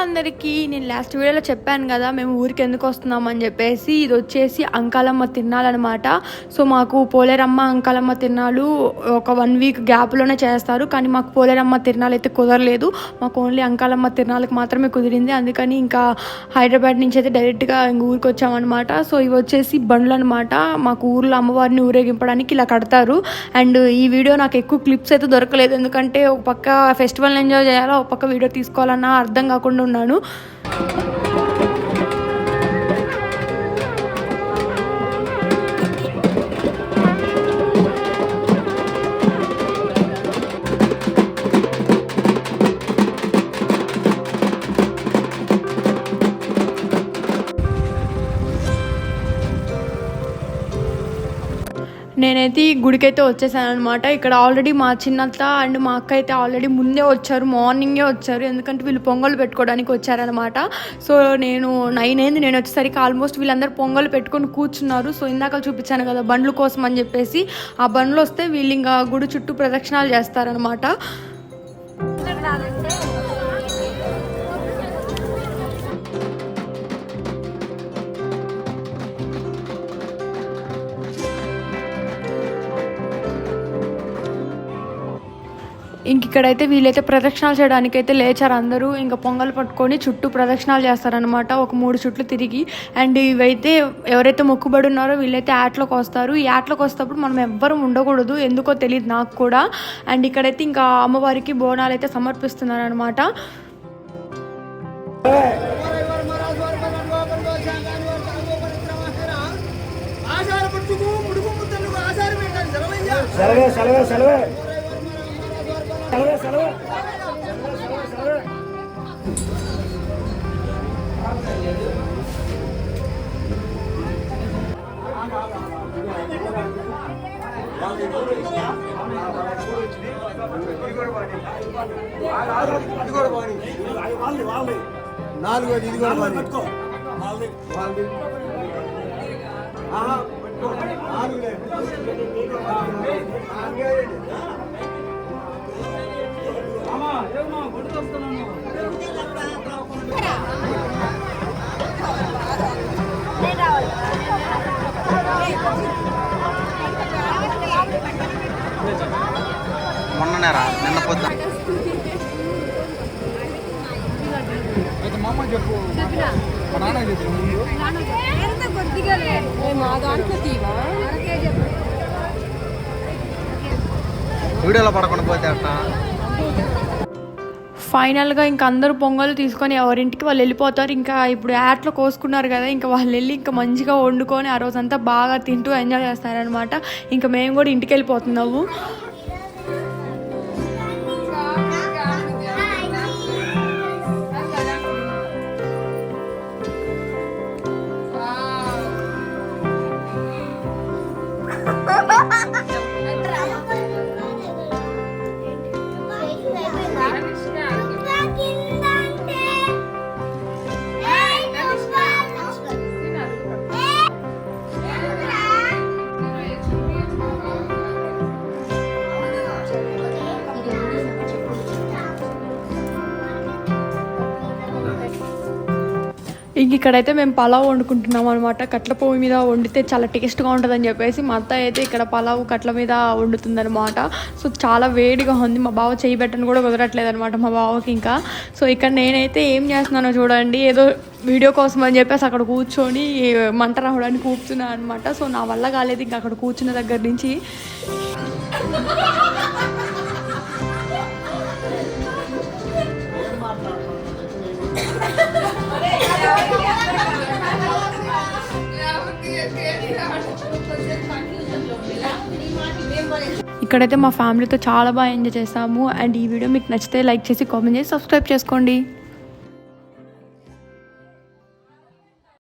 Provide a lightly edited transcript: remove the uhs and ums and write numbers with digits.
అందరికీ, నేను లాస్ట్ వీడియోలో చెప్పాను కదా మేము ఊరికి ఎందుకు వస్తున్నామని చెప్పేసి. ఇది వచ్చేసి అంకాలమ్మ తిరునాళ్ళనమాట. సో మాకు పోలేరమ్మ అంకాలమ్మ తిరునాళ్ళు ఒక 1 వీక్ గ్యాప్లోనే చేస్తారు, కానీ మాకు పోలేరమ్మ తిరునాళ్ళు అయితే కుదరలేదు. మాకు ఓన్లీ అంకాలమ్మ తిరునాళ్ళకి మాత్రమే కుదిరింది. అందుకని ఇంకా హైదరాబాద్ నుంచి అయితే డైరెక్ట్గా ఇంక ఊరికి వచ్చామన్నమాట. సో ఇవి వచ్చేసి బండ్లు అనమాట. మాకు ఊర్లో అమ్మవారిని ఊరేగింపడానికి ఇలా కడతారు. అండ్ ఈ వీడియో నాకు ఎక్కువ క్లిప్స్ అయితే దొరకలేదు, ఎందుకంటే ఒక పక్క ఫెస్టివల్ ఎంజాయ్ చేయాలో ఒక పక్క వీడియో తీసుకోవాలన్నా అర్థం కాకుండా ఉన్నాను. నేనైతే ఈ గుడికైతే వచ్చేసాను అనమాట. ఇక్కడ ఆల్రెడీ మా చిన్నత్త అండ్ మా అక్క అయితే ఆల్రెడీ ముందే వచ్చారు, మార్నింగే వచ్చారు. ఎందుకంటే వీళ్ళు పొంగల్ పెట్టుకోవడానికి వచ్చారనమాట. సో నేను 9 అయింది నేను వచ్చేసరికి ఆల్మోస్ట్ వీళ్ళందరూ పొంగల్ పెట్టుకొని కూర్చున్నారు. సో ఇందాక చూపించాను కదా బండ్ల కోసం అని చెప్పేసి, ఆ బండ్లు వస్తే వీళ్ళు ఇంకా గుడి చుట్టూ ప్రదక్షిణాలు చేస్తారనమాట. ఇంక ఇక్కడైతే వీళ్ళైతే ప్రదక్షిణాలు చేయడానికి అయితే లేచారు అందరూ. ఇంకా పొంగల్ పట్టుకొని చుట్టూ ప్రదక్షిణాలు చేస్తారనమాట, ఒక 3 చుట్లు తిరిగి. అండ్ ఇవైతే ఎవరైతే మొక్కుబడి ఉన్నారో వీళ్ళైతే యాట్లోకి వస్తారు. ఈ యాట్లోకి వస్తేప్పుడు మనం ఎవ్వరూ ఉండకూడదు, ఎందుకో తెలియదు నాకు కూడా. అండ్ ఇక్కడైతే ఇంకా అమ్మవారికి బోనాలు అయితే సమర్పిస్తున్నారు అనమాట. నాలుగోది ఇది కూడా పట్టుకో. మొన్ననేరా నిన్న పొద్దు మామ చెప్పు వీడియోలో పడకుండా పోతే అట్ట. ఫైనల్గా ఇంకా అందరూ పొంగలు తీసుకొని ఎవరింటికి వాళ్ళు వెళ్ళిపోతారు. ఇంకా ఇప్పుడు యాట్లో కోసుకున్నారు కదా, ఇంకా వాళ్ళు వెళ్ళి ఇంకా మంచిగా వండుకొని ఆ రోజంతా బాగా తింటూ ఎంజాయ్ చేస్తారనమాట. ఇంకా మేము కూడా ఇంటికి వెళ్ళిపోతున్నాము. ఇంక ఇక్కడైతే మేము పలావ్ వండుకుంటున్నాం అనమాట. కట్ల పొయ్యి మీద వండితే చాలా టేస్ట్గా ఉంటుందని చెప్పేసి మా అత్త అయితే ఇక్కడ పలావ్ కట్ల మీద వండుతుందనమాట. సో చాలా వేడిగా ఉంది. మా బావ చేయి పెట్టని కూడా కుదరట్లేదు అనమాట మా బావకి ఇంకా. సో ఇక్కడ నేనైతే ఏం చేస్తున్నానో చూడండి, ఏదో వీడియో కోసం అని చెప్పేసి అక్కడ కూర్చొని మంట రావడానికి కూర్చున్నాను అనమాట. సో నా వల్ల కాలేదు ఇంకా అక్కడ కూర్చున్న దగ్గర నుంచి. ఇక్కడైతే మా ఫ్యామిలీతో చాలా బాగా ఎంజాయ్ చేసాము. అండ్ ఈ వీడియో మీకు నచ్చితే లైక్ చేసి కామెంట్ చేసి సబ్స్క్రైబ్ చేసుకోండి.